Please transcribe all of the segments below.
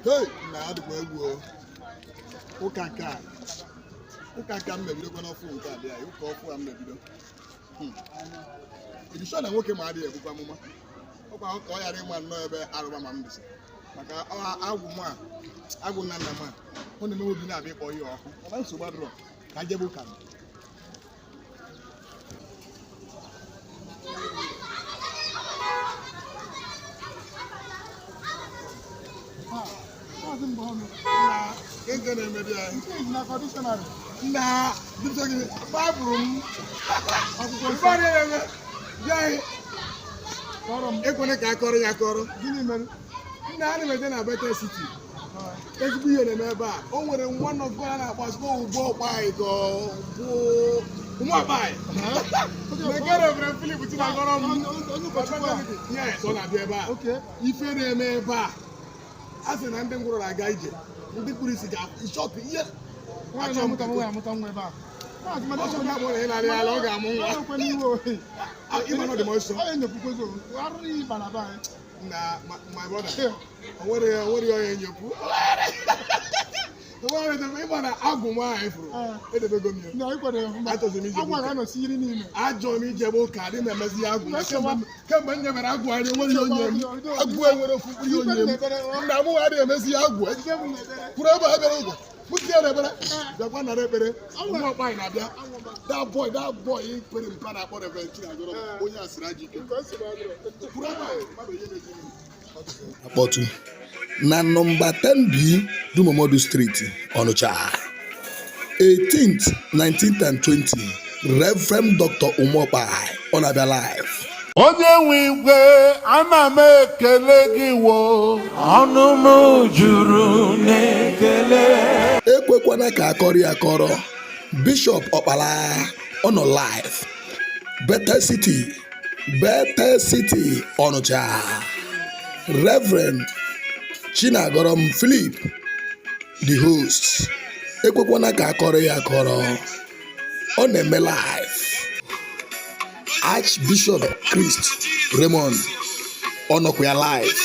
Hey, na the way go. Ukaka maybe don't phone card there. You call for maybe don't. If you show them okay, my dear, Buka Mama. Okay, I didn't want to know about Alabama. Maka agu na ma onu me obi na be ko yo oku o ba so gbadro ka je buka na kengene me dia na conditioner na dipsagi babrum akuko fare me jai korom e ko ne ka koro ya koro gini men na ani me na better city ezigbo ihe na-eme ebe a o nwere one of God na-agbazigbo ugbo ọkpai go ugbo ụmụ ọkpai na-egere obere Philip tinagoro m yes ọ na-abịa ebe a ife na-eme ebe a a sị na ndị ngwụrụ na-aga ije ndị kpụrụ isi ga-achọpụ ihe amụta nwa ebe a ọsọ na akpọrọ ịlarị ala ọ ga-amụ nwa ịma nọ dị m ọsọ na my brother onwere onye nyepu ịma na agwụ nwaanyị fụrụ edebego m ajọ m ije bụ ụka dị na-emezi ya agwụ kemgbe m nyemere agwụ anyị enweghị onye m agwụ enwere ofu mkpụrụ onye m nna m nwa adịghị emezi ya agwụ kwuru ebe a bịara ụgwọ mụtie na ekpere bịakwa nara ekpere ụmụ ọkpa anyị na-abịa that boy ikpere mpa na-akpọ Reverend Chinagoro onye asịrị ajọ ike kwuru ebe anyị mmadụ ihe na-eji akpọtụ na nọmba 10B Dumomodu Street, Onitsha, 18th, 19th and 20th, Reverend Dr. Umokpai, ọ na-abịa live. Onye nwe igwe ana m ekele gị wo ọnụ m juru n'ekele. Ekwekwana ka akọrọ ya akọrọ. Bishop Ọkpala ọ nọ live. Better City, Onitsha. Reverend Chinagoro Philip, the host. Ekwekwana ka akọrọ ya akọrọ. Ọ na-eme live. Archbishop Christ Raymond ọ nọkwa ya live.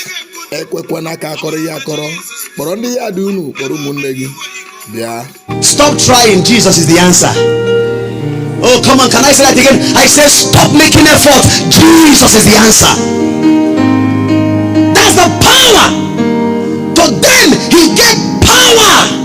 Ekwekwana ka akọrọ ya akọrọ. Kpọrọ ndị ya dị unu kpọrọ ụmụnne gị bịa. Stop trying, Jesus is the answer. Oh, come on, can I say that again? I say stop making effort. Jesus is the answer. That's the power. To them, he gave power